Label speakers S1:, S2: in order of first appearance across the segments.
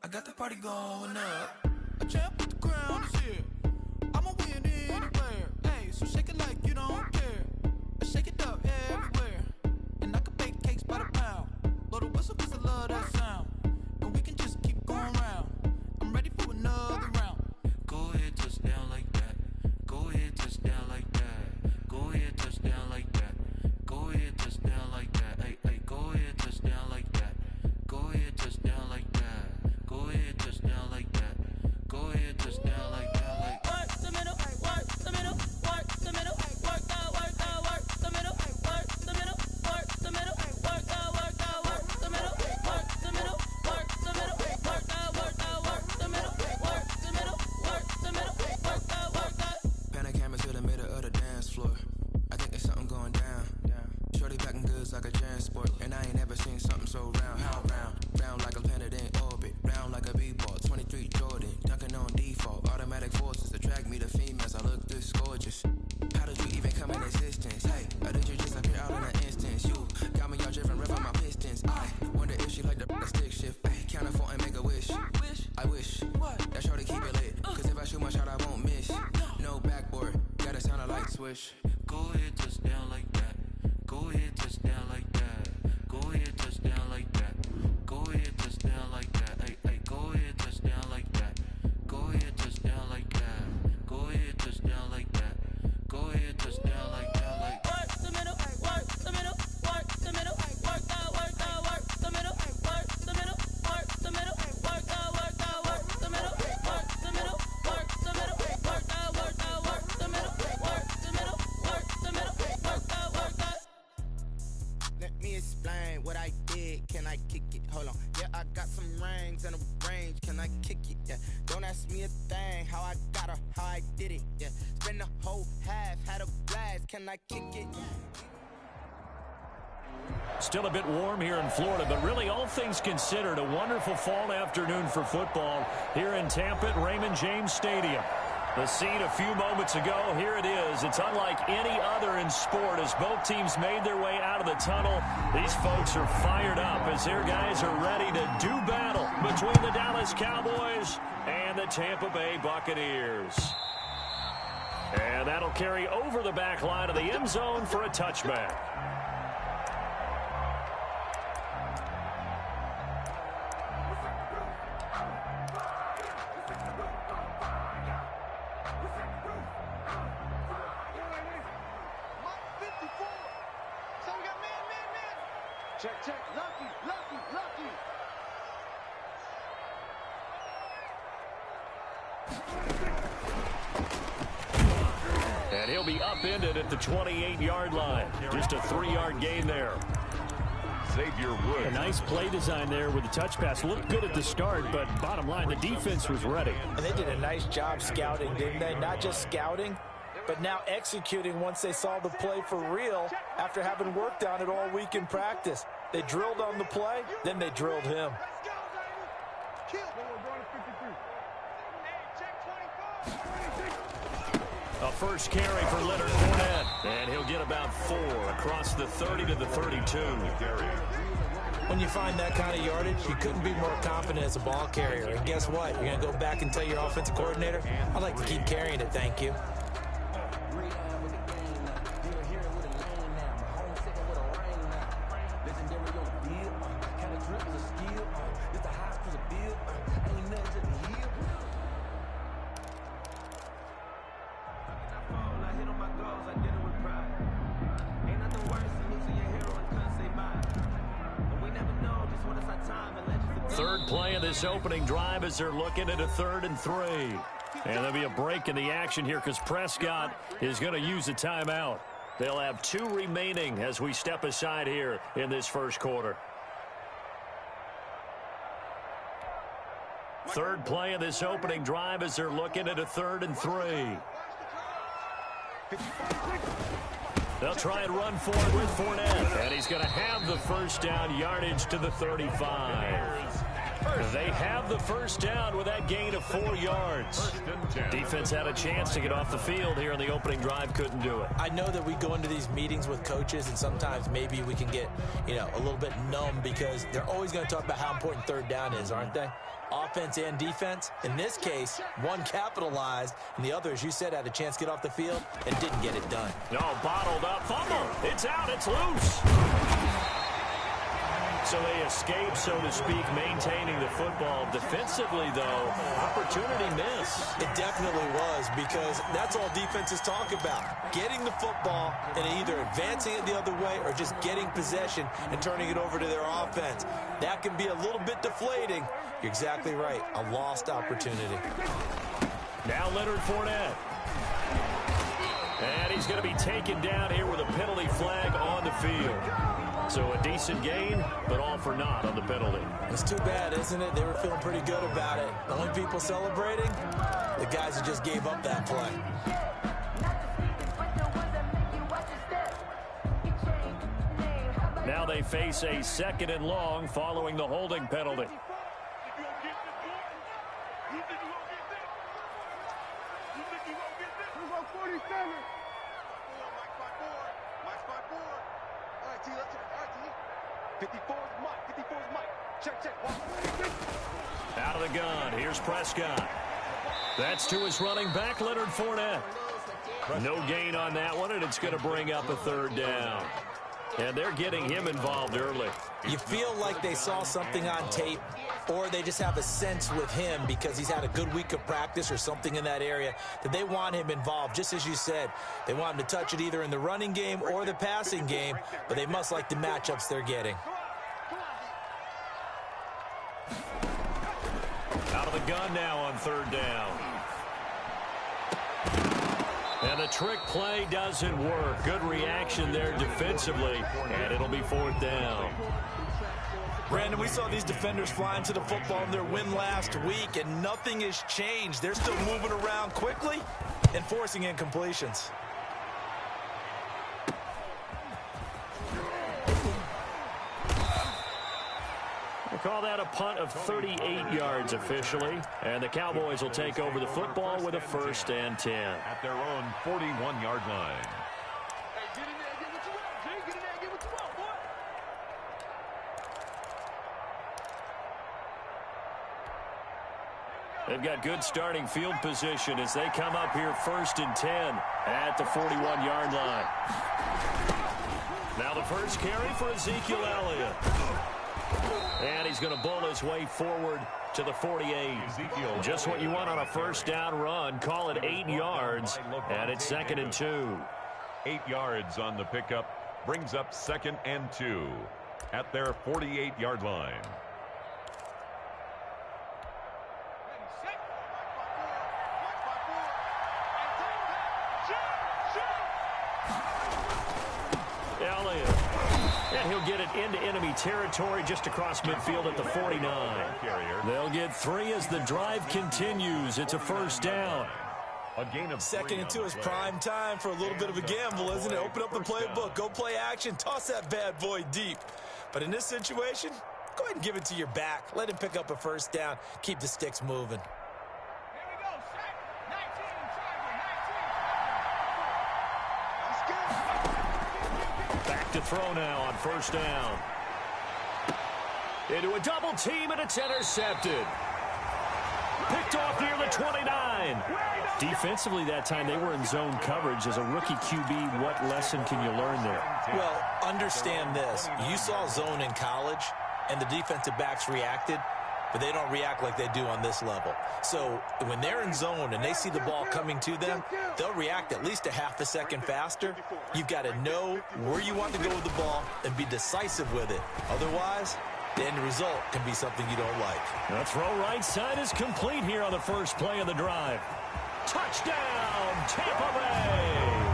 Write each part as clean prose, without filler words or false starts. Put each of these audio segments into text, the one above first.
S1: got the party going up. A champ with the crown is here. I'ma win anywhere. Hey, so shake it like you don't care. Shake it up everywhere. And I can bake cakes by the pound. Blow the whistle cause I love that sound. And we can just keep going round. I'm ready for another round. Go ahead, touch down like that. Go ahead, touch down like that. Go ahead, touch down like that. Go ahead, touch down like that. Hey, hey, go ahead, touch down like that. Go ahead, touch down like that. Go ahead, touch down like that. Go ahead, touch down like that. Like work the middle, work the middle, work the middle, work out, work out, work the middle, work the middle, work the middle, work out, work out, work the middle, work the middle, work the middle, work out, work out, work the middle, work the middle, work the middle, work out, work out.
S2: Panic camera to the middle of the dance floor. I think there's something going down. Shorty packing goods like a transport, and I ain't never seen something so round. How round? Round like a planet in orbit, round like a b-ball. 23 Jordan, dunking on default. Automatic forces attract me to females. I look this gorgeous. How did you even come in existence? Hey, or did you just appear out in an instance? You got me all driven, revving my pistons. I wonder if she like the stick shift. Ay, count a 4 and make a wish. I wish that shorty keep it lit. Cause if I shoot my shot, I won't miss. No backboard, gotta sound a light switch.
S1: Go ahead, touch down like that. Go ahead, touch down like that. Go ahead, touch down like that. Go ahead, touch down like that. Hey, hey, go ahead, touch down like that. Go ahead, touch down like that. Go ahead, touch down like that. Go ahead, touch down like that. Like work the middle, work the middle, work the middle, work out, work out, work the middle, work the middle, work the middle, work out, work out, work the middle, work the middle, work the middle, work out, work out, work the middle, work the middle, work the middle, work out, work out.
S3: Let me explain what I did. Can I kick it? Hold on. Yeah, I got some rings and a range. Can I kick it? Yeah. Don't ask me a thing. How I got her, how I did it. Yeah. Spend the whole half, had a blast. Can I kick it?
S4: Still a bit warm here in Florida, but really all things considered, a wonderful fall afternoon for football here in Tampa at Raymond James Stadium. The scene a few moments ago, here it is. It's unlike any other in sport as both teams made their way out of the tunnel. These folks are fired up as their guys are ready to do battle between the Dallas Cowboys and the Tampa Bay Buccaneers. And that'll carry over the back line of the end zone for a touchback.
S5: Check, check. Lucky, lucky, lucky.
S4: And he'll be upended at the 28-yard line. Just a 3-yard gain there.
S6: Xavier Woods.
S7: A nice play design there with the touch pass. Looked good at the start, but bottom line, the defense was ready.
S8: And they did a nice job scouting, didn't they? Not just scouting, but now executing once they saw the play for real after having worked on it all week in practice. They drilled on the play, then they drilled him.
S4: A first carry for Leonard Fournette, and he'll get about 4 across the 30 to the 32.
S8: When you find that kind of yardage, you couldn't be more confident as a ball carrier. And guess what? You're going to go back and tell your offensive coordinator, I'd like to keep carrying it, thank you.
S4: Third play of this opening drive as they're looking at a 3rd and 3. And there'll be a break in the action here because Prescott is going to use a timeout. They'll have 2 remaining as we step aside here in this first quarter. Third play of this opening drive as they're looking at a 3rd and 3. They'll try and run forward with Fournette, and he's going to have the first down yardage to the 35. They have the first down with that gain of 4 yards. Defense had a chance to get off the field here in the opening drive, couldn't do it.
S8: I know that we go into these meetings with coaches, and sometimes maybe we can get, a little bit numb because they're always going to talk about how important third down is, aren't they? Offense and defense. In this case, one capitalized, and the other, as you said, had a chance to get off the field and didn't get it done.
S4: No, bottled up. Fumble. It's out. It's loose. So they escape, so to speak, maintaining the football. Defensively, though, opportunity miss.
S8: It definitely was, because that's all defenses talk about. Getting the football and either advancing it the other way or just getting possession and turning it over to their offense. That can be a little bit deflating. You're exactly right. A lost opportunity.
S4: Now Leonard Fournette. And he's going to be taken down here with a penalty flag on the field. So a decent gain, but all for naught on the penalty.
S8: It's too bad, isn't it? They were feeling pretty good about it. The only people celebrating, the guys who just gave up that play.
S4: Now they face a 2nd and long following the holding penalty. Out of the gun, here's Prescott. That's to his running back, Leonard Fournette. No gain on that one, and it's going to bring up a 3rd down. And they're getting him involved early.
S8: You feel like they saw something on tape, or they just have a sense with him because he's had a good week of practice or something in that area that they want him involved. Just as you said, they want him to touch it either in the running game or the passing game, but they must like the matchups they're getting.
S4: Out of the gun now on 3rd down. And the trick play doesn't work. Good reaction there defensively, and it'll be 4th down.
S8: Brandon, we saw these defenders flying to the football in their win last week, and nothing has changed. They're still moving around quickly and forcing incompletions.
S4: We'll call that a punt of 38 yards officially, and the Cowboys will take over the football with a 1st and 10.
S6: At their own 41-yard line.
S4: They've got good starting field position as they come up here 1st and 10 at the 41-yard line. Now the first carry for Ezekiel Elliott. And he's going to bull his way forward to the 48. Just what you want on a 1st down run. Call it 8 yards, and it's 2nd and 2.
S6: 8 yards on the pickup brings up 2nd and 2 at their 48-yard line.
S4: Elliott. And he'll get it into enemy territory just across midfield at the 49. They'll get 3 as the drive continues. It's a 1st down.
S6: A gain of
S8: 2nd and 2 is prime time for a little bit of a gamble, isn't it? Open up the playbook, go play action, toss that bad boy deep. But in this situation, go ahead and give it to your back. Let him pick up a 1st down. Keep the sticks moving.
S4: Back to throw now on 1st down. Into a double team, and it's intercepted. Picked off near the 29. Defensively that time, they were in zone coverage. As a rookie QB, what lesson can you learn there?
S8: Well, understand this. You saw zone in college, and the defensive backs reacted, but they don't react like they do on this level. So when they're in zone and they see the ball coming to them, they'll react at least a half a second faster. You've got to know where you want to go with the ball and be decisive with it. Otherwise, the end result can be something you don't like.
S4: The throw right side is complete here on the first play of the drive. Touchdown, Tampa Bay!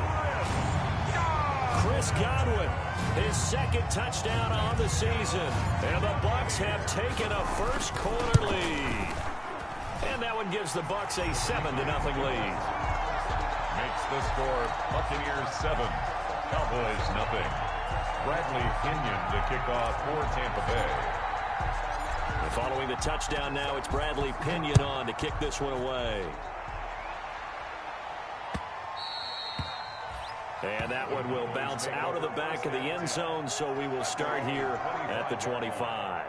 S4: Chris Godwin, his 2nd touchdown on the season. And the Bucs have taken a first-quarter lead. And that one gives the Bucs a 7-0 lead.
S6: Makes the score Buccaneers 7, Cowboys 0. Bradley Kenyon to kick off for Tampa Bay.
S4: The Following the touchdown now, it's Bradley Pinion on to kick this one away. And that one will bounce out of the back of the end zone, so we will start here at the 25.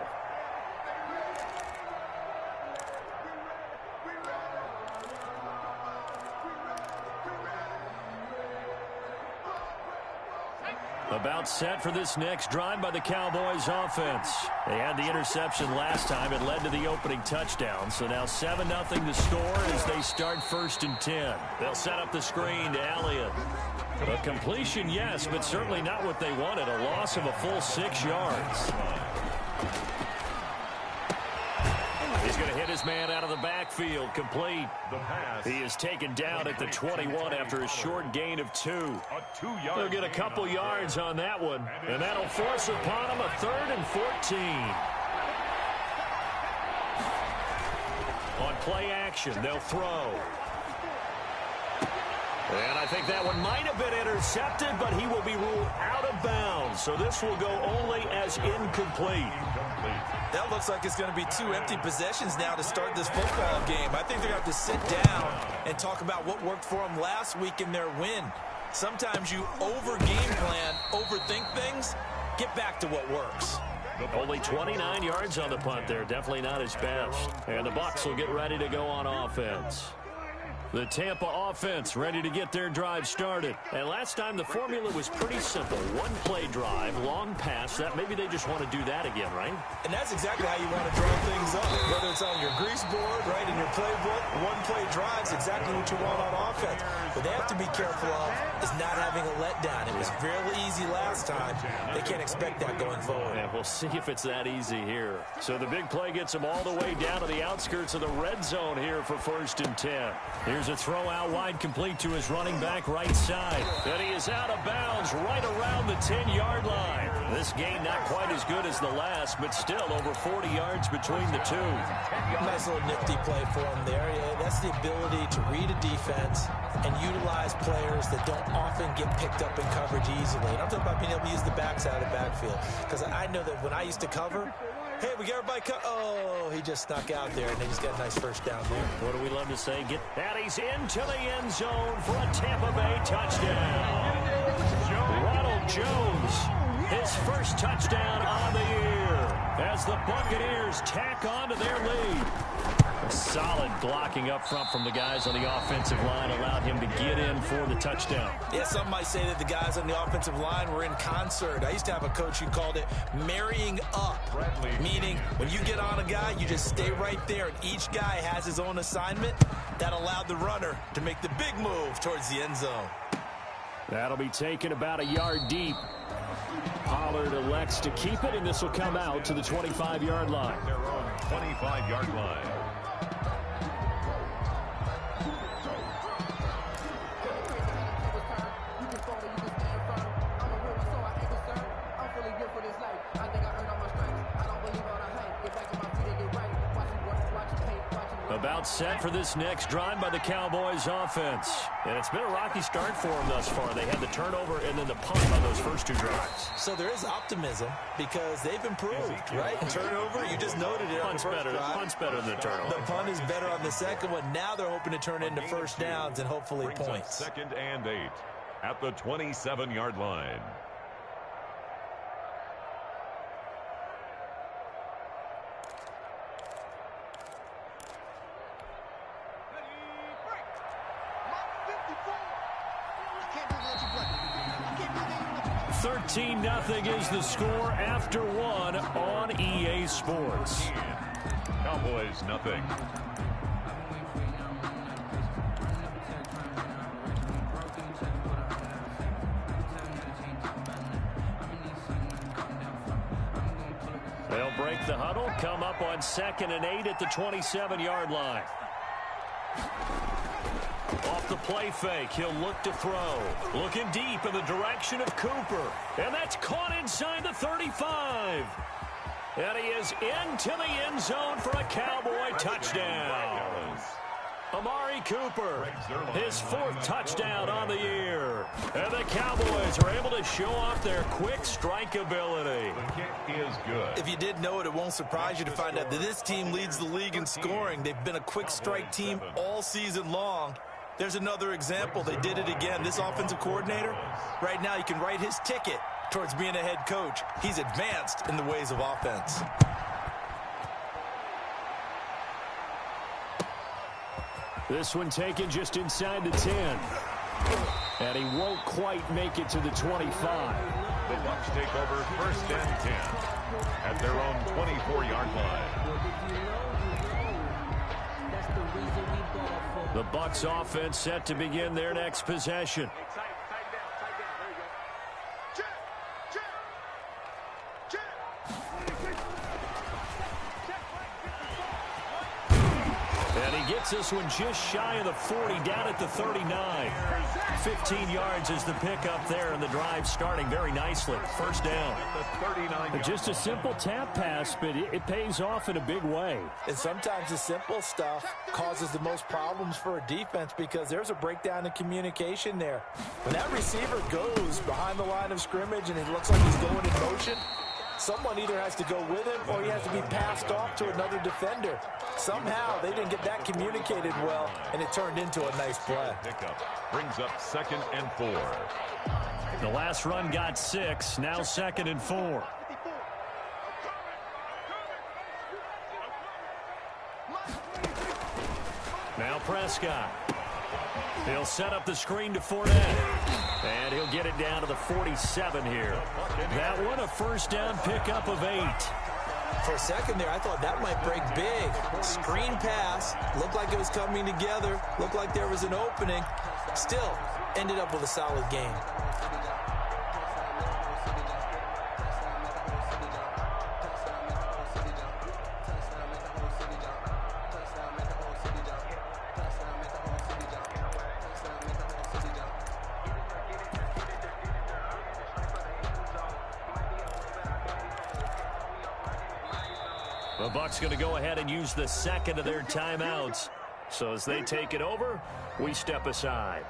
S4: About set for this next drive by the Cowboys offense. They had the interception last time. It led to the opening touchdown. So now 7-0 the score as they start 1st and 10. They'll set up the screen to Elliott. A completion, yes, but certainly not what they wanted. A loss of a full 6 yards. He's going to hit his man out of the backfield. Complete.
S6: The pass.
S4: He is taken down at the 21 after a short gain of 2. They'll get a couple yards on that one, and that'll force upon him a 3rd and 14. On play action, they'll throw. And I think that one might have been intercepted, but he will be ruled out of bounds. So this will go only as incomplete.
S8: That looks like it's going to be 2 empty possessions now to start this football game. I think they're going to have to sit down and talk about what worked for them last week in their win. Sometimes you over-game plan, overthink things, get back to what works.
S4: Only 29 yards on the punt there. Definitely not his best. And the Bucs will get ready to go on offense. The Tampa offense ready to get their drive started. And last time the formula was pretty simple. 1-play drive, long pass. That maybe they just want to do that again, right?
S8: And that's exactly how you want to draw things up. Whether it's on your grease board, right, in your playbook, 1-play drive's exactly what you want on offense. What they have to be careful of is not having a letdown. It was fairly easy last time. They can't expect that going forward.
S4: Yeah, we'll see if it's that easy here. So the big play gets them all the way down to the outskirts of the red zone here for 1st and 10. Here's a throw out wide, complete to his running back right side. And he is out of bounds right around the 10-yard line. This game not quite as good as the last, but still over 40 yards between the two.
S8: Nice little nifty play for him there. Yeah, that's the ability to read a defense and utilize players that don't often get picked up in coverage easily. And I'm talking about being able to use the backside of the backfield. Because I know that when I used to cover, hey, we got everybody oh, he just snuck out there, and then he's got a nice first down there.
S4: What do we love to say? Get that. He's into the end zone for a Tampa Bay touchdown. Ronald Jones, his first touchdown on the year as the Buccaneers tack on to their lead. A solid blocking up front from the guys on the offensive line allowed him to get in for the touchdown.
S8: Yeah, some might say that the guys on the offensive line were in concert. I used to have a coach who called it marrying up, meaning when you get on a guy, you just stay right there, and each guy has his own assignment. That allowed the runner to make the big move towards the end zone.
S4: That'll be taken about a yard deep. Pollard elects to keep it, and this will come out to the 25-yard line.
S6: Their own 25-yard line.
S4: About set for this next drive by the Cowboys offense. And it's been a rocky start for them thus far. They had the turnover and then the punt on those first 2 drives.
S8: So there is optimism because they've improved, right? Turnover, you just noted it.
S4: Punt's better than the turnover.
S8: The punt is better on the second one. Now they're hoping to turn into first downs and hopefully points.
S6: 2nd and 8 at the 27-yard line.
S4: Nothing is the score after 1 on EA Sports.
S6: Cowboys nothing.
S4: They'll break the huddle, come up on 2nd and 8 at the 27-yard line. Off the play fake, he'll look to throw. Looking deep in the direction of Cooper. And that's caught inside the 35. And he is into the end zone for a Cowboy touchdown. A Amari Cooper, his 4th touchdown on the year. And the Cowboys are able to show off their quick strike ability.
S6: The kick is good.
S8: If you did know it, it won't surprise you to find out that this team leads the league in scoring. They've been a quick strike team all season long. There's another example. They did it again. This offensive coordinator, right now, you can write his ticket towards being a head coach. He's advanced in the ways of offense.
S7: This one taken just inside the 10. And he won't quite make it to the 25.
S6: The Bucs take over 1st and 10 at their own 24-yard line.
S4: The Bucs offense set to begin their next possession. And he gets this one just shy of the 40, down at the 39. 15 yards is the pickup there, and the drive starting very nicely. 1st down.
S7: Just a simple tap pass, but it pays off in a big way.
S8: And sometimes the simple stuff causes the most problems for a defense because there's a breakdown in communication there. When that receiver goes behind the line of scrimmage and it looks like he's going in motion, someone either has to go with him or he has to be passed off to another defender. Somehow they didn't get that communicated well, and it turned into a nice play.
S6: Pickup brings up 2nd and 4.
S4: The last run got 6, now 2nd and 4. Now Prescott. He'll set up the screen to Fournette. And he'll get it down to the 47 here. That one a 1st down pickup of 8.
S8: For a second there, I thought that might break big. Screen pass. Looked like it was coming together. Looked like there was an opening. Still, ended up with a solid game.
S4: The Bucs going to go ahead and use the 2nd of their timeouts. So as they take it over, we step aside.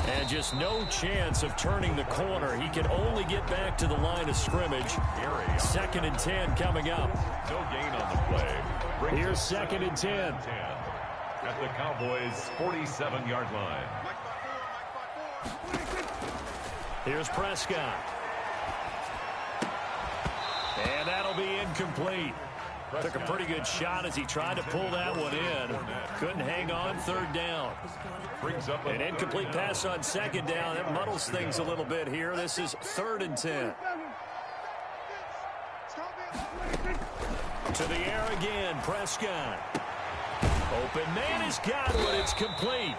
S4: And just no chance of turning the corner. He can only get back to the line of scrimmage. 2nd and 10 coming up.
S6: No gain on the play.
S4: Here's 2nd and 10.
S6: At the Cowboys' 47-yard line.
S4: Here's Prescott. And that'll be incomplete. Took a pretty good shot as he tried to pull that one in. Couldn't hang on. 3rd down. An incomplete pass on 2nd down. That muddles things a little bit here. This is 3rd and 10. To the air again. Prescott. Open man has got one. It's complete.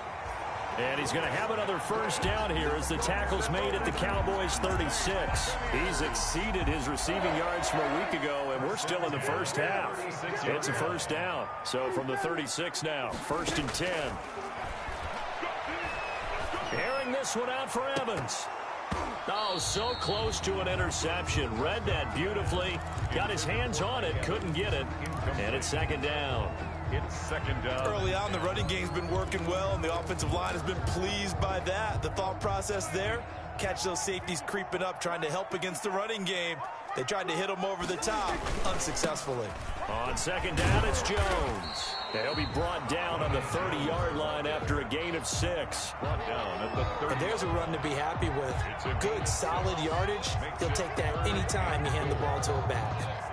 S4: And he's going to have another 1st down here as the tackle's made at the Cowboys' 36. He's exceeded his receiving yards from a week ago, and we're still in the 1st half. It's a 1st down. So from the 36 now, 1st and 10. Airing this one out for Evans. Oh, so close to an interception. Read that beautifully. Got his hands on it, couldn't get it. And it's 2nd down.
S6: It's 2nd down.
S8: Early on, the running game's been working well, and the offensive line has been pleased by that. The thought process there, catch those safeties creeping up, trying to help against the running game. They tried to hit him over the top, unsuccessfully.
S4: On 2nd down, it's Jones. He'll be brought down on the 30-yard line after a gain of 6.
S6: Brought down at the 30.
S8: And there's a run to be happy with. Good, solid yardage. He'll take that anytime you hand the ball to a back.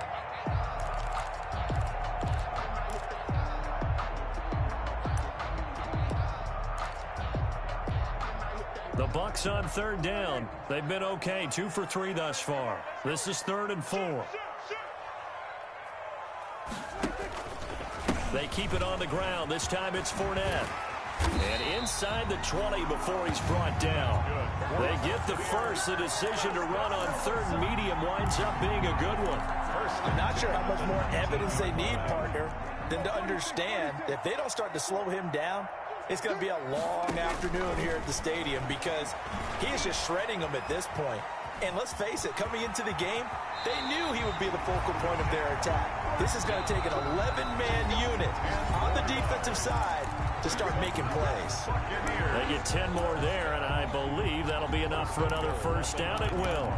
S4: The Bucs on 3rd down. They've been okay, 2 for 3 thus far. This is 3rd and 4. They keep it on the ground. This time it's Fournette. And inside the 20 before he's brought down. They get the first. The decision to run on 3rd and medium winds up being a good one.
S8: I'm not sure how much more evidence they need, partner, than to understand that if they don't start to slow him down, it's going to be a long afternoon here at the stadium because he is just shredding them at this point. And let's face it, coming into the game, they knew he would be the focal point of their attack. This is going to take an 11-man unit on the defensive side to start making plays.
S7: They get 10 more there, and I believe that'll be enough for another first down. It will.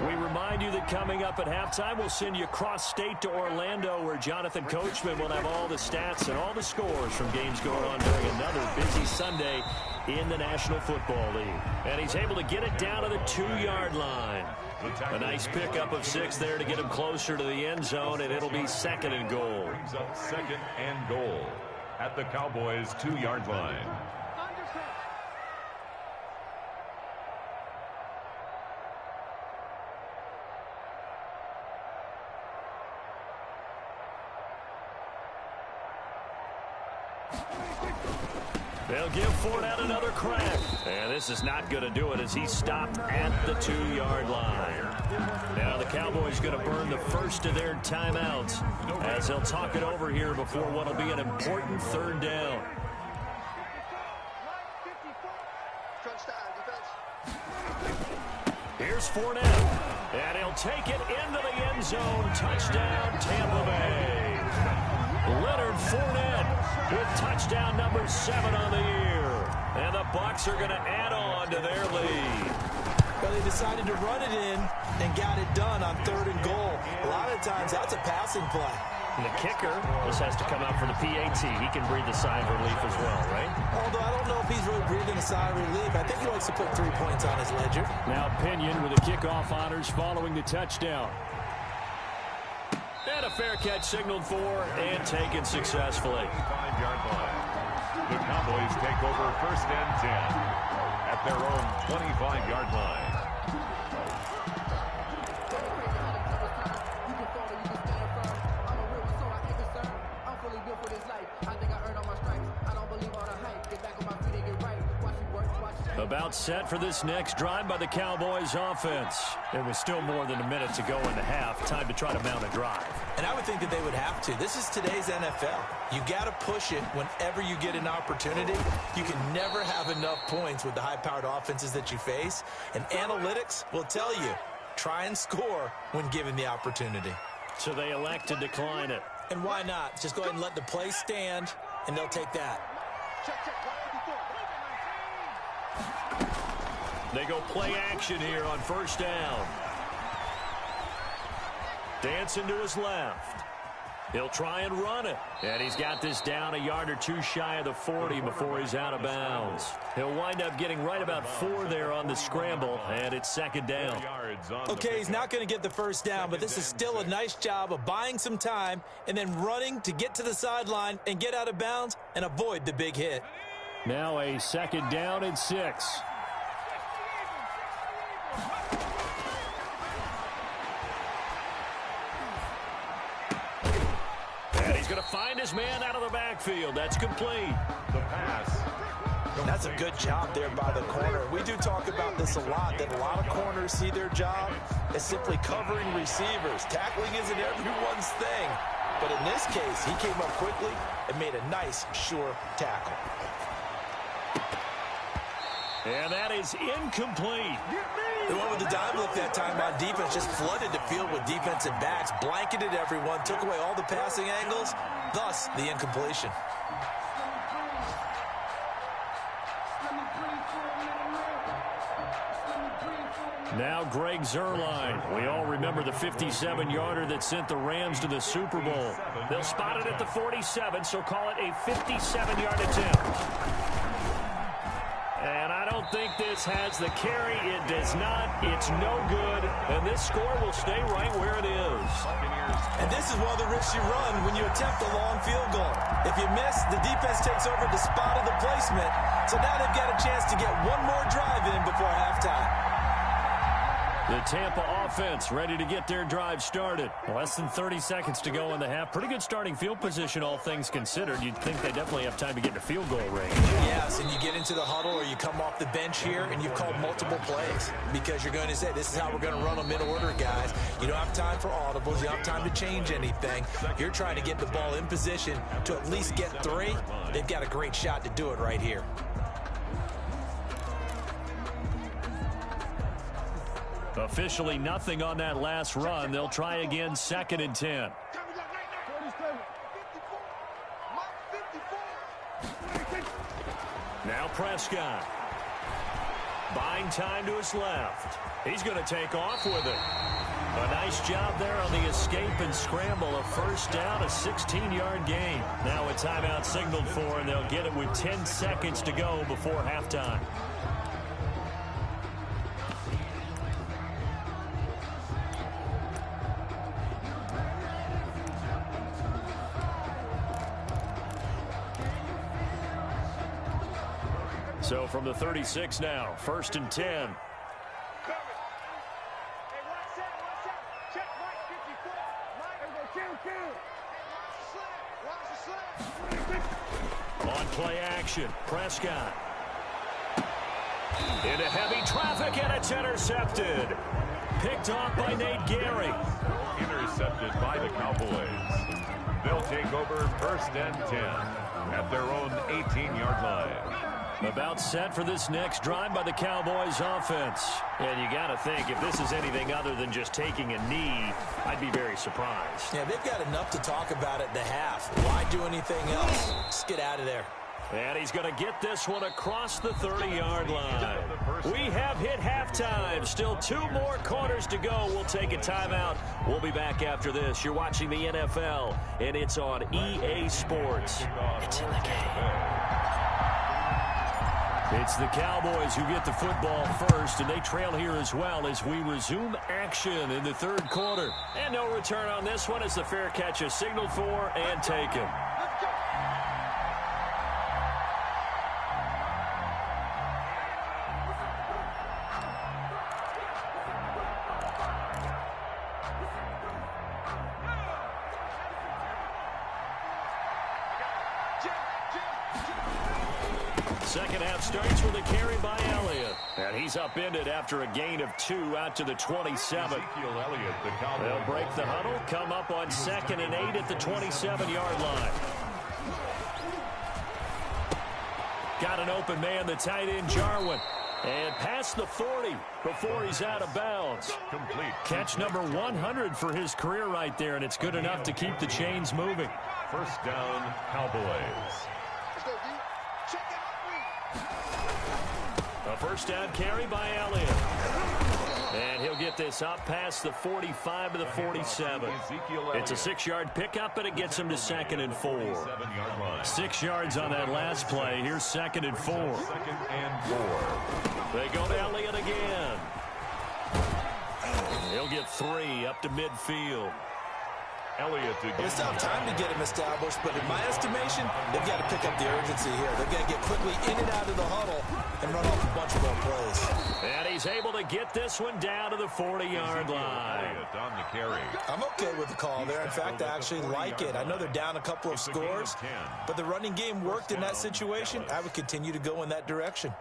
S7: We remind you that coming up at halftime, we'll send you cross-state to Orlando, where Jonathan Coachman will have all the stats and all the scores from games going on during another busy Sunday in the National Football League. And he's able to get it down to the 2-yard line. A nice pickup of 6 there to get him closer to the end zone, and it'll be 2nd and goal.
S6: Brings up 2nd and goal at the Cowboys' 2-yard line.
S7: They'll give Fournette another crack. And this is not going to do it as he's stopped at the 2-yard line. Now the Cowboys going to burn the first of their timeouts as they'll talk it over here before what will be an important 3rd down. Here's Fournette. And he'll take it into the end zone. Touchdown, Tampa Bay. Leonard Fournette with touchdown number 7 on the year. And the Bucs are going to add on to their lead.
S8: Well, they decided to run it in and got it done on 3rd and goal. A lot of times that's a passing play.
S7: And the kicker just has to come out for the PAT. He can breathe a sigh of relief as well, right?
S8: Although I don't know if he's really breathing a sigh of relief. I think he likes to put 3 points on his ledger.
S7: Now Pinion with the kickoff honors following the touchdown. And a fair catch signaled for and taken successfully.
S6: 5-yard line. The Cowboys take over 1st and 10 at their own 25-yard line.
S7: About set for this next drive by the Cowboys offense. There was still more than a minute to go in the half. Time to try to mount a drive.
S8: And I would think that they would have to. This is today's NFL. You got to push it whenever you get an opportunity. You can never have enough points with the high-powered offenses that you face. And analytics will tell you, try and score when given the opportunity.
S7: So they elect to decline it.
S8: And why not? Just go ahead and let the play stand, and they'll take that.
S7: They go play action here on 1st down. Dancing to his left. He'll try and run it. And he's got this down a yard or 2 shy of the 40 before he's out of bounds. He'll wind up getting right about 4 there on the scramble, and it's 2nd down.
S8: Okay, he's not going to get the 1st down, but this is still a nice job of buying some time and then running to get to the sideline and get out of bounds and avoid the big hit.
S7: Now a 2nd down and 6. And he's going to find his man out of the backfield. That's complete.
S6: The pass.
S8: That's a good job there by the corner. We do talk about this a lot, that a lot of corners see their job as simply covering receivers. Tackling isn't everyone's thing. But in this case, he came up quickly and made a nice, sure tackle.
S7: And that is incomplete.
S8: The one with the dime look that time on defense just flooded the field with defensive backs, blanketed everyone, took away all the passing angles, thus the incompletion.
S7: Now Greg Zuerlein. We all remember the 57-yarder that sent the Rams to the Super Bowl. They'll spot it at the 47, so call it a 57-yard attempt. And I don't think this has the carry. It does not. It's no good. And this score will stay right where it is.
S8: And this is one of the risks you run when you attempt a long field goal. If you miss, the defense takes over the spot of the placement. So now they've got a chance to get one more drive in before halftime.
S4: The Tampa offense ready to get their drive started. Less than 30 seconds to go in the half. Pretty good starting field position, all things considered. You'd think they definitely have time to get to field goal range.
S8: Yes, and you get into the huddle or you come off the bench here and you've called multiple plays because you're going to say, this is how we're going to run them in order, guys. You don't have time for audibles. You don't have time to change anything. You're trying to get the ball in position to at least get 3. They've got a great shot to do it right here.
S4: Officially nothing on that last run. They'll try again, 2nd and 10. Now Prescott. Buying time to his left. He's going to take off with it. A nice job there on the escape and scramble. A first down, a 16-yard gain. Now a timeout signaled for, and they'll get it with 10 seconds to go before halftime. So from the 36 now, 1st and 10. On play action, Prescott. Into heavy traffic, and it's intercepted. Picked off by Nate Gary.
S6: Intercepted by the Cowboys. They'll take over 1st and 10 at their own 18-yard line.
S4: About set for this next drive by the Cowboys offense. And you got to think, if this is anything other than just taking a knee, I'd be very surprised.
S8: Yeah, they've got enough to talk about at the half. Why do anything else? Just get out of there.
S4: And he's going to get this one across the 30-yard line. We have hit halftime. Still 2 more quarters to go. We'll take a timeout. We'll be back after this. You're watching the NFL, and it's on EA Sports. It's in the game. It's the Cowboys who get the football first, and they trail here as well as we resume action in the 3rd quarter. And no return on this one as the fair catch is signaled for and taken. Second half starts with a carry by Elliott. And he's upended after a gain of 2 out to the 27. They'll break the huddle, come up on 2nd and 8 at the 27-yard line. Got an open man, the tight end Jarwin. And past the 40 before he's out of bounds.
S6: Complete.
S4: Catch number 100 for his career right there, and it's good enough to keep the chains moving.
S6: 1st down, Cowboys.
S4: A 1st down carry by Elliott. And he'll get this up past the 45 to the 47. It's a 6-yard pickup, and it gets him to 2nd and 4. 6 yards on that last play. Here's 2nd and 4.
S6: 2nd and 4.
S4: They go to Elliott again. He'll get 3 up to midfield.
S6: Elliott again.
S8: It's not time to get him established, but in my estimation, they've got to pick up the urgency here. They've got to get quickly in and out of the huddle and run off a bunch more plays.
S4: And he's able to get this one down to the 40-yard line.
S6: On the carry.
S8: I'm okay with the call there. In fact, I actually like it. I know they're down a couple of scores, but the running game worked in that situation. I would continue to go in that direction.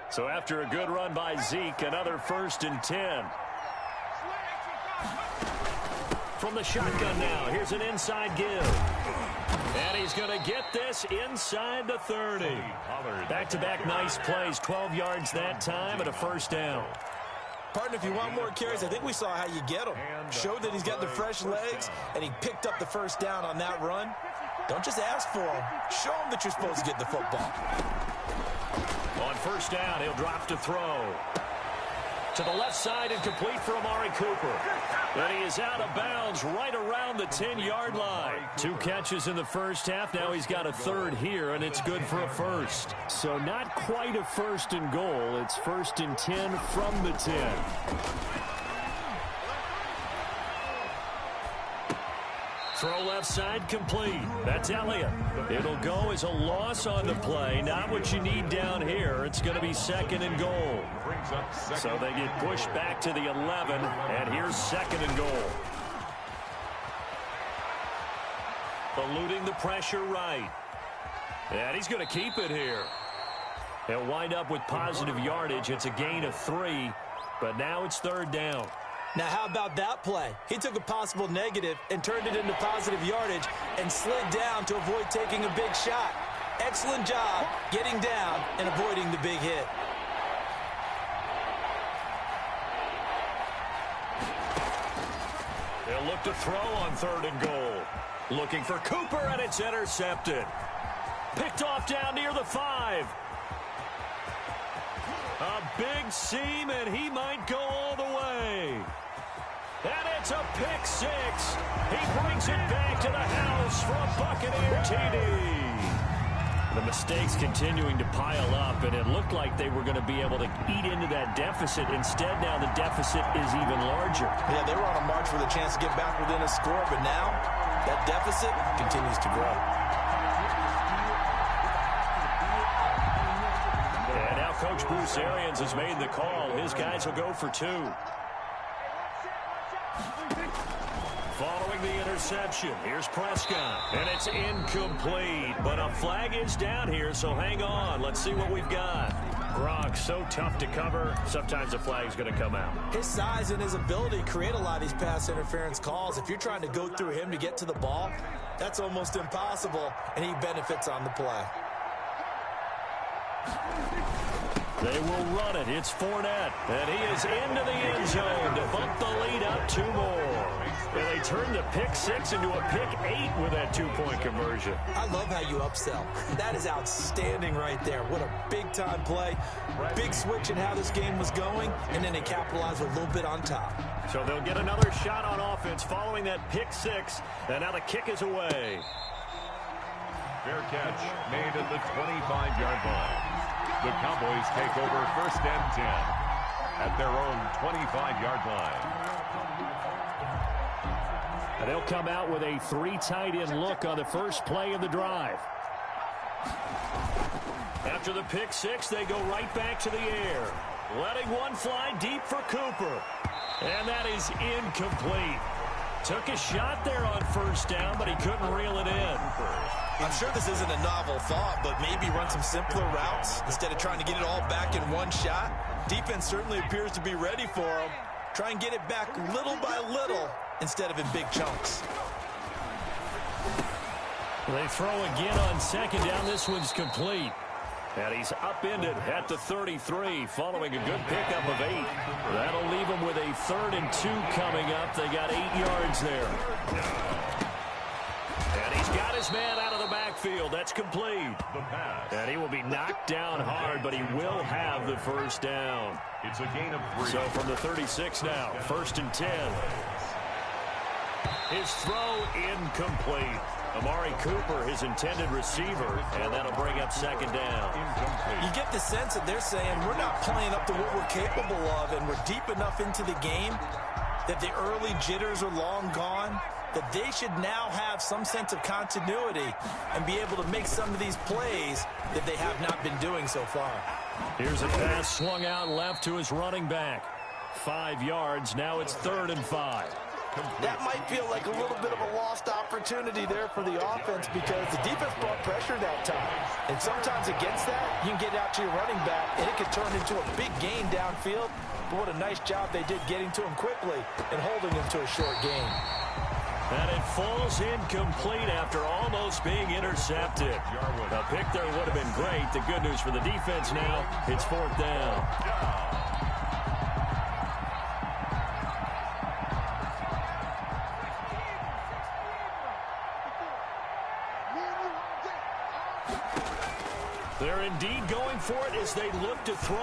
S4: So after a good run by Zeke, another 1st and 10. From the shotgun now, here's an inside give. And he's going to get this inside the 30. Back-to-back nice plays, 12 yards that time and a 1st down.
S8: Partner, if you want more carries, I think we saw how you get him. Showed that he's got the fresh legs, and he picked up the 1st down on that run. Don't just ask for him. Show him that you're supposed to get the football.
S4: On 1st down, he'll drop to throw. To the left side and complete for Amari Cooper. And he is out of bounds right around the 10-yard line. 2 catches in the 1st half. Now he's got a 3rd here, and it's good for a 1st. So not quite a 1st and goal. It's 1st and 10 from the 10. Throw left side complete. That's Elliott. It'll go as a loss on the play. Not what you need down here. It's going to be second and goal. So they get pushed back to the 11, and here's second and goal. Eluding the pressure right. And he's going to keep it here. They'll wind up with positive yardage. It's a gain of 3, but now it's third down.
S8: Now, how about that play? He took a possible negative and turned it into positive yardage and slid down to avoid taking a big shot. Excellent job getting down and avoiding the big hit.
S4: They'll look to throw on third and goal. Looking for Cooper, and it's intercepted. Picked off down near the 5. A big seam, and he might go all the way. And it's a pick 6. He brings it back to the house for a Buccaneer TD. The mistakes continuing to pile up, and it looked like they were going to be able to eat into that deficit. Instead, now the deficit is even larger.
S8: Yeah, they were on a march with a chance to get back within a score, but now that deficit continues to grow.
S4: And now Coach Bruce Arians has made the call. His guys will go for 2. Following the interception, here's Prescott, and it's incomplete. But a flag is down here, so hang on. Let's see what we've got. Gronk, so tough to cover. Sometimes the flag's going to come out.
S8: His size and his ability create a lot of these pass interference calls. If you're trying to go through him to get to the ball, that's almost impossible, and he benefits on the play.
S4: They will run it. It's Fournette, and he is into the end zone to bump the lead up 2 more. And they turn the pick 6 into a pick 8 with that 2-point conversion.
S8: I love how you upsell. That is outstanding right there. What a big-time play. Big switch in how this game was going, and then they capitalize a little bit on top.
S4: So they'll get another shot on offense following that pick 6, and now the kick is away.
S6: Fair catch made at the 25-yard line. The Cowboys take over first and 10 at their own 25-yard line.
S4: And they'll come out with a 3 tight end look on the first play of the drive. After the pick 6, they go right back to the air, letting one fly deep for Cooper. And that is incomplete. Took a shot there on first down, but he couldn't reel it in.
S8: I'm sure this isn't a novel thought, but maybe run some simpler routes instead of trying to get it all back in one shot. Defense certainly appears to be ready for him. Try and get it back little by little instead of in big chunks.
S4: They throw again on second down. This one's complete. And he's upended at the 33 following a good pickup of 8. That'll leave him with a 3rd and 2 coming up. They got 8 yards there. And he's got his man out of the backfield. That's complete. And he will be knocked down hard, but he will have the first down.
S6: It's a gain of 3.
S4: So from the 36 now, 1st and 10. His throw incomplete. Amari Cooper, his intended receiver, and that'll bring up second down.
S8: You get the sense that they're saying we're not playing up to what we're capable of, and we're deep enough into the game that the early jitters are long gone, that they should now have some sense of continuity and be able to make some of these plays that they have not been doing so far.
S4: Here's a pass swung out left to his running back. 5 yards. Now it's 3rd and 5.
S8: That might feel like a little bit of a lost opportunity there for the offense because the defense brought pressure that time. And sometimes against that, you can get out to your running back, and it could turn into a big gain downfield. But what a nice job they did getting to him quickly and holding him to a short gain.
S4: And it falls incomplete after almost being intercepted. A pick there would have been great. The good news for the defense now, it's 4th down. They're indeed going for it as they look to throw.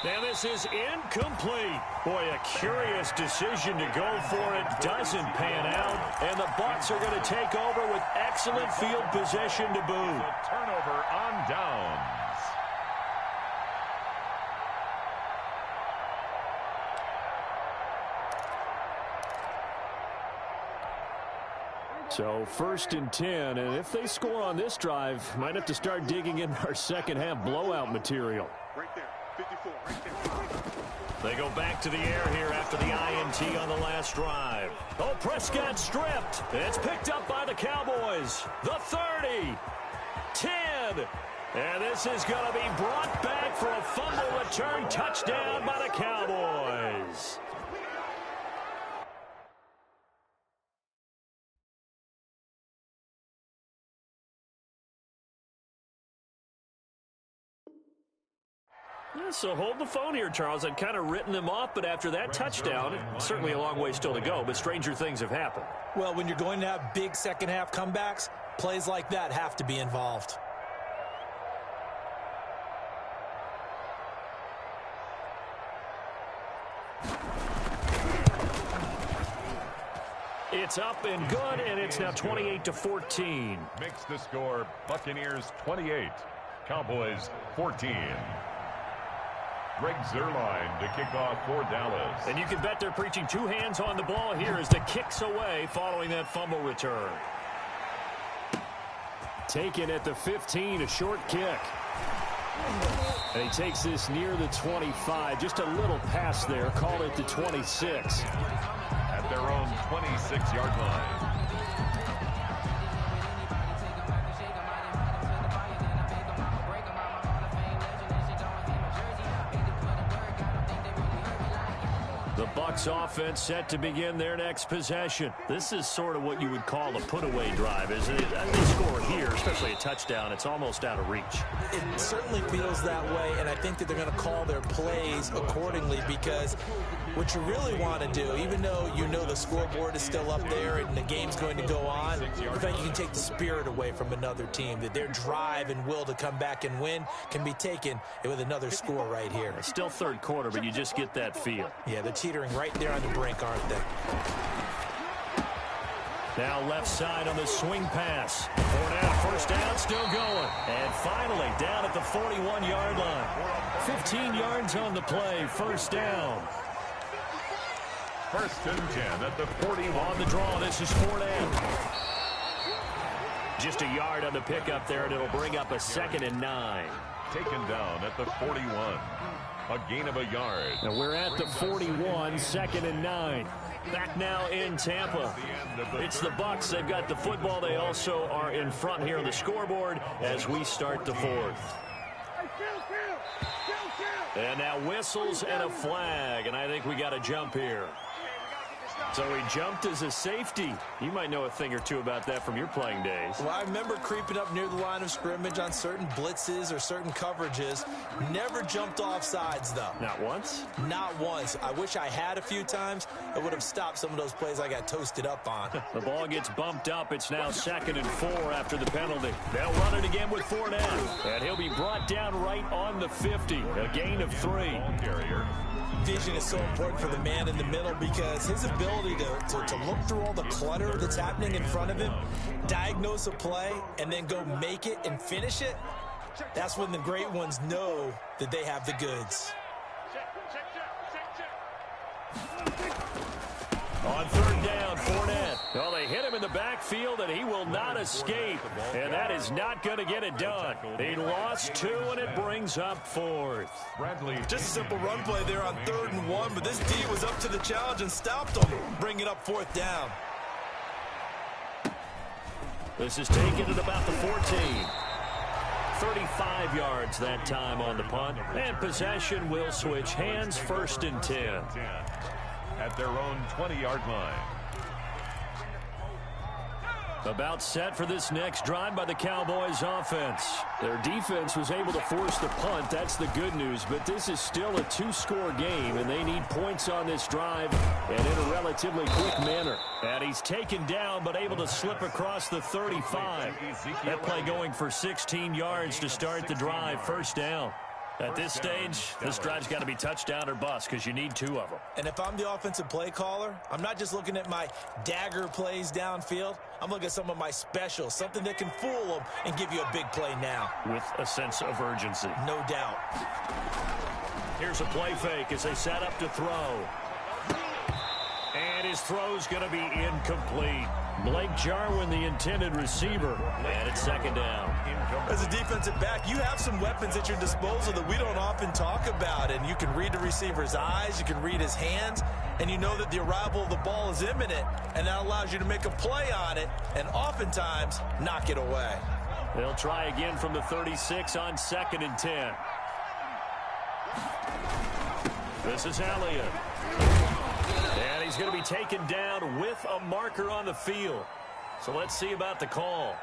S4: And this is incomplete. Boy, a curious decision to go for it. Doesn't pan out. And the Bucs are going to take over with excellent field position to boot.
S6: The turnover on downs.
S4: So 1st and 10, and if they score on this drive, might have to start digging in our second half blowout material.
S5: Right there, 54, right there.
S4: They go back to the air here after the INT on the last drive. Oh, Prescott stripped. It's picked up by the Cowboys. The 30, 10, and this is going to be brought back for a fumble return touchdown by the Cowboys. Yeah, so hold the phone here, Charles. I'd kind of written them off, but after that touchdown, certainly a long way still to go, but stranger things have happened.
S8: Well, when you're going to have big second-half comebacks, plays like that have to be involved.
S4: It's up and good, and it's now 28-14.
S6: Makes the score Buccaneers 28, Cowboys 14. Greg Zuerlein to kick off for Dallas.
S4: And you can bet they're preaching two hands on the ball here as the kick's away following that fumble return. Taken at the 15, a short kick. And he takes this near the 25, just a little pass there, call it the 26.
S6: At their own 26-yard line.
S4: The Bucs offense set to begin their next possession. This is sort of what you would call a put-away drive, isn't it? As they score here, especially a touchdown, it's almost out of reach.
S8: It certainly feels that way, and I think that they're going to call their plays accordingly because what you really want to do, even though you know the scoreboard is still up there and the game's going to go on, in fact, you can take the spirit away from another team, that their drive and will to come back and win can be taken with another score right here.
S4: It's still third quarter, but you just get that feel.
S8: Yeah, they're teetering right there on the brink, aren't they?
S4: Now left side on the swing pass. Fournette, first down, still going. And finally down at the 41-yard line. 15 yards on the play, first down.
S6: 1st and 10 at the 41.
S4: On the draw, this is Fournette. Just a yard on the pickup there, and it'll bring up a 2nd and 9.
S6: Taken down at the 41. A gain of a yard.
S4: And we're at the 41, 2nd and 9. Back now in Tampa. It's the Bucs. They've got the football. They also are in front here on the scoreboard as we start the 4th. And now whistles and a flag, and I think we got a jump here. So he jumped as a safety. You might know a thing or two about that from your playing days.
S8: Well, I remember creeping up near the line of scrimmage on certain blitzes or certain coverages. Never jumped off sides, though.
S4: Not once?
S8: Not once. I wish I had a few times. It would have stopped some of those plays I got toasted up on.
S4: The ball gets bumped up. It's now 2nd and 4 after the penalty. They'll run it again with Fournette. And he'll be brought down right on the 50. A gain of 3.
S6: Carrier.
S8: Vision is so important for the man in the middle because his ability to look through all the clutter that's happening in front of him, diagnose a play, and then go make it and finish it, that's when the great ones know that they have the goods.
S4: On 3rd down, Fournette. Well, they hit him in the backfield, and he will not escape. And that is not going to get it done. He lost 2, and it brings up 4th.
S6: Bradley.
S8: Just a simple run play there on 3rd and 1, but this D was up to the challenge and stopped him, bringing up 4th down.
S4: This is taken at about the 14. 35 yards that time on the punt. And possession will switch hands, 1st and 10.
S6: At their own 20-yard line.
S4: About set for this next drive by the Cowboys offense. Their defense was able to force the punt. That's the good news. But this is still a 2-score game, and they need points on this drive and in a relatively quick manner. And he's taken down but able to slip across the 35. That play going for 16 yards to start the drive. First down. At this stage, this drive's got to be touchdown or bust because you need 2 of them.
S8: And if I'm the offensive play caller, I'm not just looking at my dagger plays downfield. I'm looking at some of my specials, something that can fool them and give you a big play now.
S4: With a sense of urgency.
S8: No doubt.
S4: Here's a play fake as they set up to throw. And his throw's going to be incomplete. Blake Jarwin, the intended receiver. And it's second down.
S8: As a defensive back, you have some weapons at your disposal that we don't often talk about. And you can read the receiver's eyes, you can read his hands, and you know that the arrival of the ball is imminent. And that allows you to make a play on it and oftentimes knock it away.
S4: They'll try again from the 36 on 2nd and 10. This is Elliott. And he's going to be taken down with a marker on the field. So let's see about the call.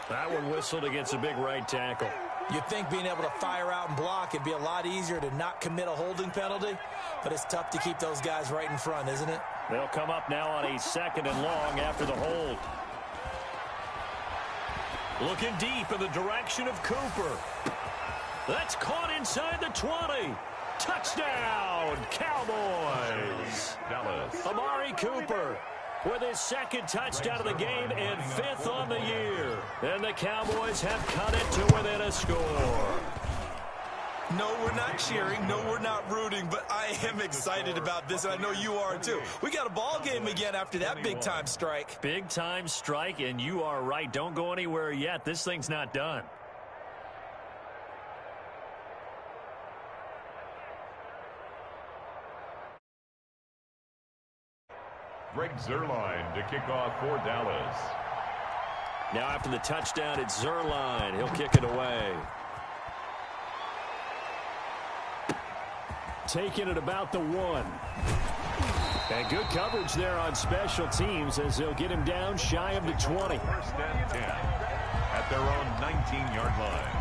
S4: That one whistled against a big right tackle.
S8: You'd think being able to fire out and block it'd be a lot easier to not commit a holding penalty, but it's tough to keep those guys right in front, isn't it?
S4: They'll come up now on a 2nd and long after the hold. Looking deep in the direction of Cooper. That's caught inside the 20. Touchdown, Cowboys.
S6: Dallas.
S4: Amari Cooper with his 2nd touchdown of the game and 5th on the year. And the Cowboys have cut it to within a score.
S8: No, we're not cheering. No, we're not rooting, but I am excited about this, and I know you are too. We got a ball game again after that big-time strike.
S4: Big-time strike, and you are right. Don't go anywhere yet. This thing's not done.
S6: Greg Zuerlein to kick off for Dallas.
S4: Now after the touchdown, it's Zuerlein. He'll kick it away. Taking it about the 1. And good coverage there on special teams as they'll get him down shy of the 20.
S6: 1st and 10 at their own 19-yard line.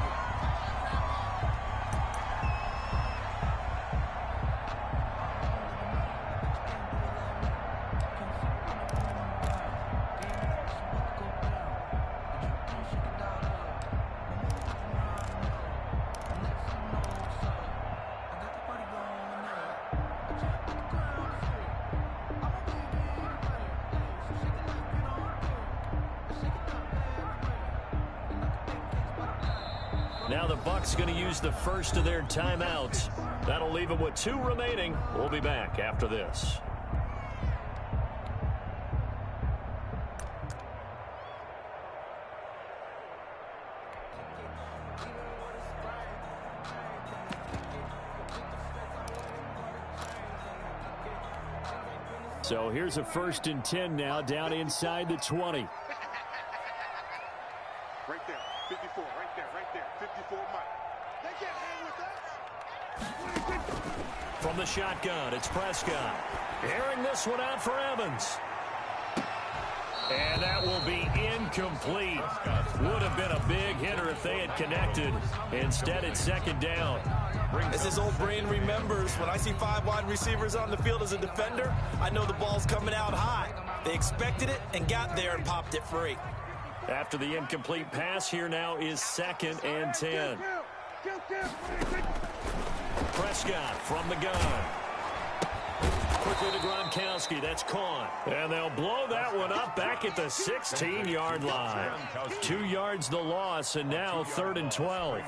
S4: Now the Bucs going to use the first of their timeouts. That'll leave them with 2 remaining. We'll be back after this. So here's a 1st and 10 now down inside the 20.
S5: Right there, 54, right there, 54 Mike. They can't hang with that.
S4: From the shotgun, it's Prescott. Airing this one out for Evans. And that will be incomplete. Would have been a big hitter if they had connected. Instead, it's 2nd down.
S8: As his old brain remembers, when I see 5 wide receivers on the field as a defender, I know the ball's coming out high. They expected it and got there and popped it free.
S4: After the incomplete pass, here now is 2nd and 10. Prescott from the gun. Quickly to Gronkowski. That's caught. And they'll blow that one up back at the 16-yard line. 2 yards the loss, and now 3rd and 12.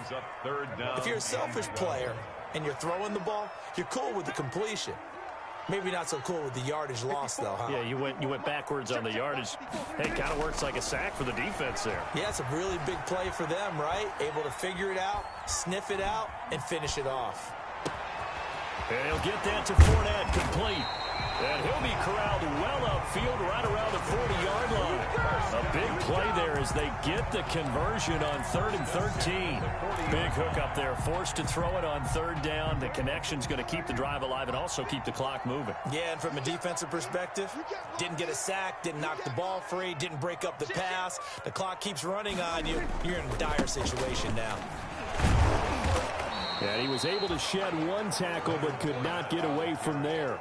S8: If you're a selfish player and you're throwing the ball, you're cool with the completion. Maybe not so cool with the yardage loss, though, huh?
S4: Yeah, you went backwards on the yardage. Hey, kind of works like a sack for the defense there.
S8: Yeah, it's a really big play for them, right? Able to figure it out, sniff it out, and finish it off.
S4: And he'll get that to Fournette, complete. And he'll be corralled well upfield right around the 40-yard line. A big play there as they get the conversion on 3rd and 13. Big hook up there, forced to throw it on 3rd down. The connection's going to keep the drive alive and also keep the clock moving.
S8: Yeah, and from a defensive perspective, didn't get a sack, didn't knock the ball free, didn't break up the pass. The clock keeps running on you. You're in a dire situation now.
S4: And he was able to shed 1 tackle but could not get away from there.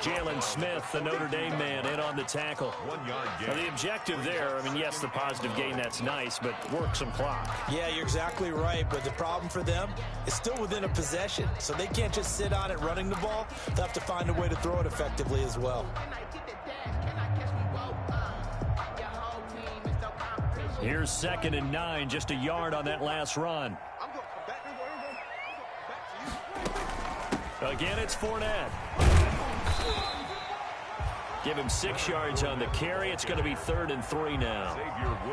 S4: Jalen Smith, the Notre Dame man, in on the tackle.
S6: 1 yard gain.
S4: Now, the objective there, I mean, yes, the positive gain, that's nice, but work some clock.
S8: Yeah, you're exactly right, but the problem for them is still within a possession, so they can't just sit on it running the ball. They'll have to find a way to throw it effectively as well.
S4: Here's 2nd and 9, just a yard on that last run. Again, it's Fournette.
S7: Give him 6 yards on the carry. It's going to be 3rd and 3 now.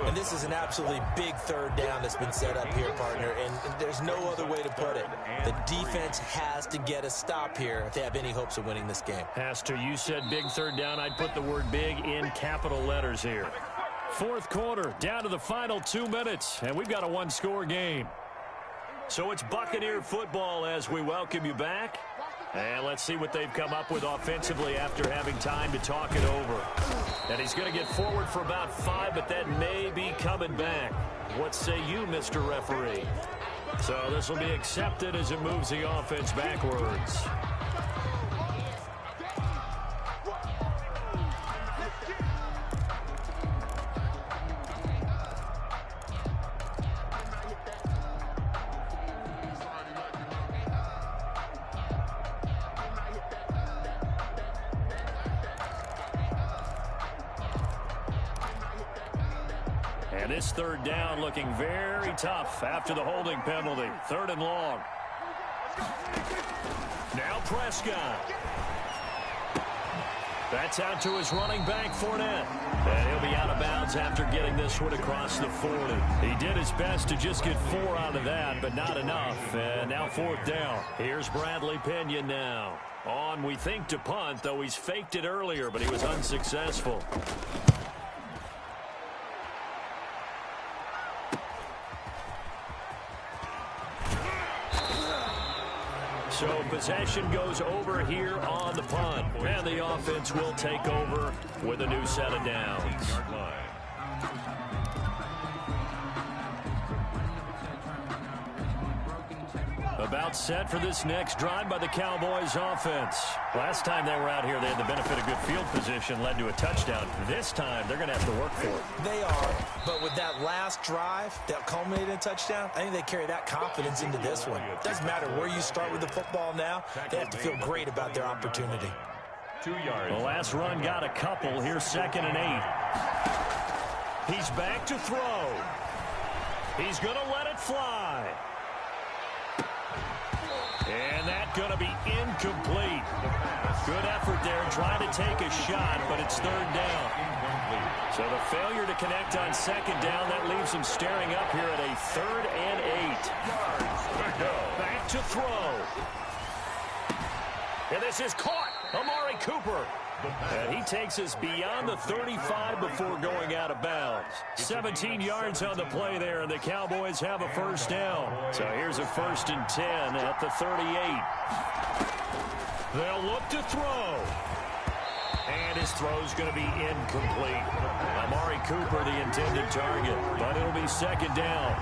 S8: And this is an absolutely big 3rd down that's been set up here, partner, and there's no other way to put it. The defense has to get a stop here if they have any hopes of winning this game.
S7: Pastor, you said big 3rd down. I'd put the word big in capital letters here. 4th quarter, down to the final 2 minutes, and we've got a 1-score game. So it's Buccaneer football as we welcome you back. And let's see what they've come up with offensively after having time to talk it over. And he's going to get forward for about 5, but that may be coming back. What say you, Mr. Referee? So this will be accepted as it moves the offense backwards. And this 3rd down looking very tough after the holding penalty. 3rd and long. Now Prescott. That's out to his running back, Fournette. And he'll be out of bounds after getting this one across the 40. He did his best to just get 4 out of that, but not enough. And now 4th down. Here's Bradley Pinion now. On, we think, to punt, though he's faked it earlier, but he was unsuccessful. So possession goes over here on the punt. And the offense will take over with a new set of downs. About set for this next drive by the Cowboys offense. Last time they were out here, they had the benefit of good field position, led to a touchdown. This time, they're going to have to work for it.
S8: They are, but with that last drive that culminated in a touchdown, I think they carry that confidence into this one. It doesn't matter where you start with the football now. They have to feel great about their opportunity.
S6: 2 yards.
S7: The last run got a couple. Here's 2nd and 8. He's back to throw. He's going to let it fly. And that's going to be incomplete. Good effort there trying to take a shot, but it's 3rd down. So the failure to connect on 2nd down, that leaves him staring up here at a 3rd and 8. Back to throw. And this is caught. Amari Cooper. And he takes us beyond the 35 before going out of bounds. 17 yards on the play there, and the Cowboys have a 1st down. So here's a 1st and 10 at the 38. They'll look to throw. And his throw's going to be incomplete. Amari Cooper, the intended target, but it'll be 2nd down.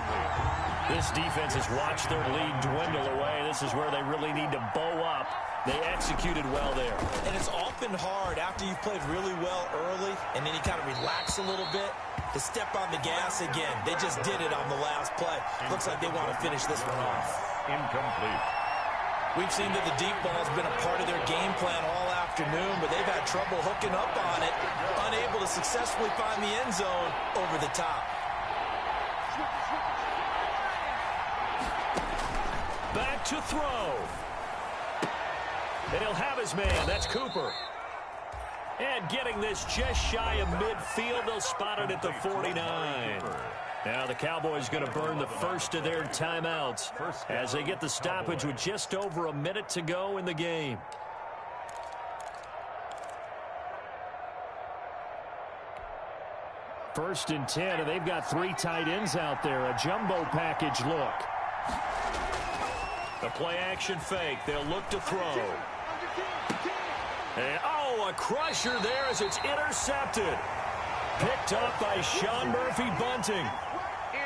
S7: This defense has watched their lead dwindle away. This is where they really need to bow up. They executed well there.
S8: And it's often hard after you've played really well early and then you kind of relax a little bit to step on the gas again. They just did it on the last play. Looks like they want to finish this one off.
S6: Incomplete.
S8: We've seen that the deep ball's been a part of their game plan all afternoon, but they've had trouble hooking up on it, unable to successfully find the end zone over the top.
S7: Back to throw. And he'll have his man. That's Cooper. And getting this just shy of midfield. They'll spot it at the 49. Now the Cowboys going to burn the first of their timeouts as they get the stoppage with just over a minute to go in the game. First and 10, and they've got 3 tight ends out there. A jumbo package look. The play action fake. They'll look to throw. And, a crusher there as it's intercepted. Picked up by Sean Murphy-Bunting.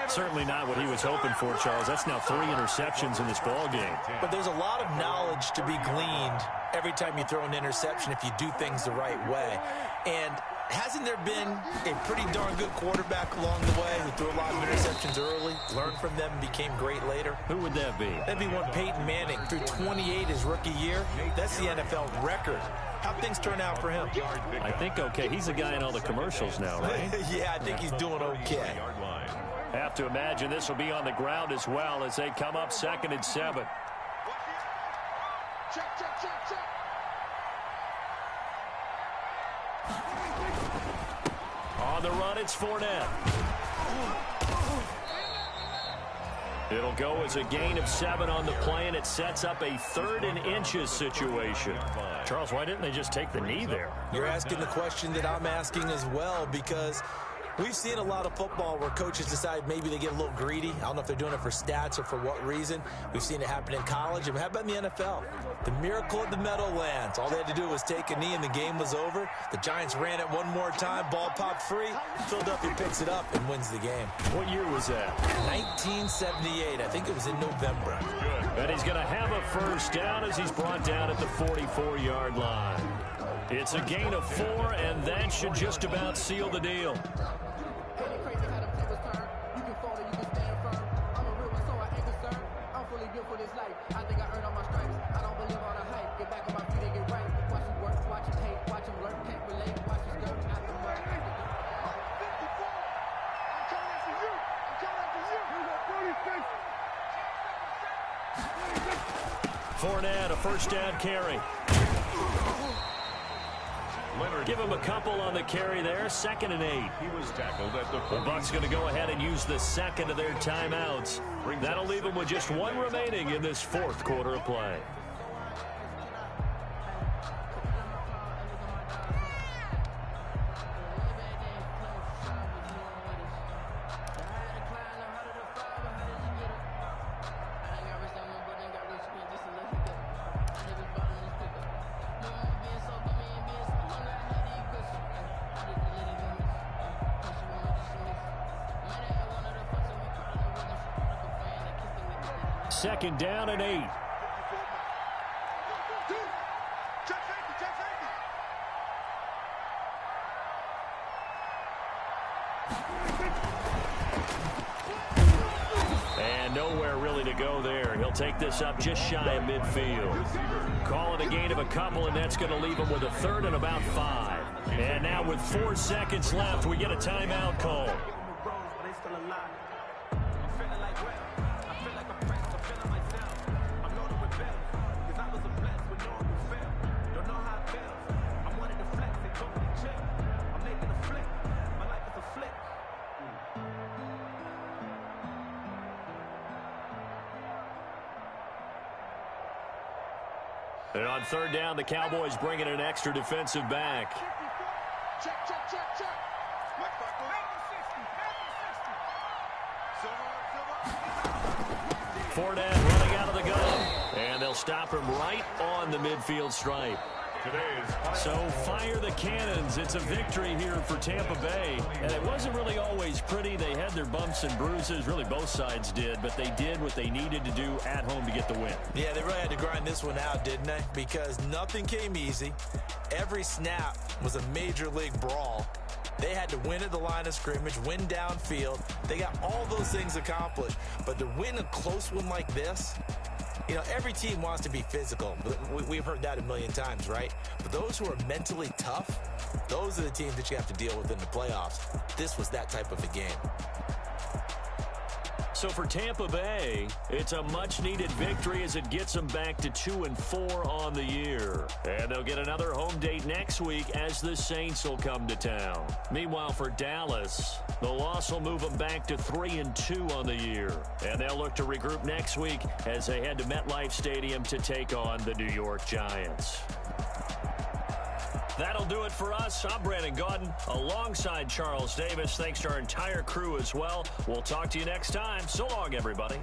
S7: Certainly not what he was hoping for, Charles. That's now 3 interceptions in this ball game.
S8: But there's a lot of knowledge to be gleaned every time you throw an interception if you do things the right way. And hasn't there been a pretty darn good quarterback along the way who threw a lot of interceptions early, learned from them, and became great later?
S7: Who would that be?
S8: That'd be one Peyton Manning. Threw 28 his rookie year. That's the NFL record. How'd things turn out for him?
S7: I think okay. He's a guy in all the commercials now, right?
S8: Yeah, I think he's doing okay.
S7: Have to imagine this will be on the ground as well as they come up 2nd and 7.
S4: On the run, it's Fournette. It'll go as a gain of 7 on the play, and it sets up a 3rd and inches situation. Charles, why didn't they just take the knee there?
S8: You're asking the question that I'm asking as well, because we've seen a lot of football where coaches decide maybe they get a little greedy. I don't know if they're doing it for stats or for what reason. We've seen it happen in college. And how about in the NFL? The miracle of the Meadowlands. All they had to do was take a knee and the game was over. The Giants ran it one more time. Ball popped free. Philadelphia picks it up and wins the game.
S4: What year was that?
S8: 1978. I think it was in November.
S4: And he's going to have a first down as he's brought down at the 44-yard line. It's a gain of 4, and that should just about seal the deal. Fournette, a first down carry. Give him a couple on the carry there. 2nd and 8.
S6: He was tackled at the
S4: Bucs going to go ahead and use the 2nd of their timeouts. That'll leave them with just 1 remaining in this 4th quarter of play. Second down and 8. And nowhere really to go there. He'll take this up just shy of midfield. Call it a gain of a couple, and that's going to leave him with a 3rd and about 5. And now with 4 seconds left, we get a timeout call. And on 3rd down, the Cowboys bring in an extra defensive back. Fournette running out of the gun. And they'll stop him right on the midfield stripe. So fire the cannons. It's a victory here for Tampa Bay. And it wasn't really always pretty. They had their bumps and bruises. Really, both sides did. But they did what they needed to do at home to get the win. Yeah, they really had to grind this one out, didn't they? Because nothing came easy. Every snap was a major league brawl. They had to win at the line of scrimmage, win downfield. They got all those things accomplished. But to win a close one like this, you know, every team wants to be physical. We've heard that a million times, right? But those who are mentally tough, those are the teams that you have to deal with in the playoffs. This was that type of a game. So for Tampa Bay, it's a much-needed victory as it gets them back to 2-4 on the year. And they'll get another home date next week as the Saints will come to town. Meanwhile, for Dallas, the loss will move them back to 3-2 on the year. And they'll look to regroup next week as they head to MetLife Stadium to take on the New York Giants. That'll do it for us. I'm Brandon Gaudin alongside Charles Davis. Thanks to our entire crew as well. We'll talk to you next time. So long, everybody.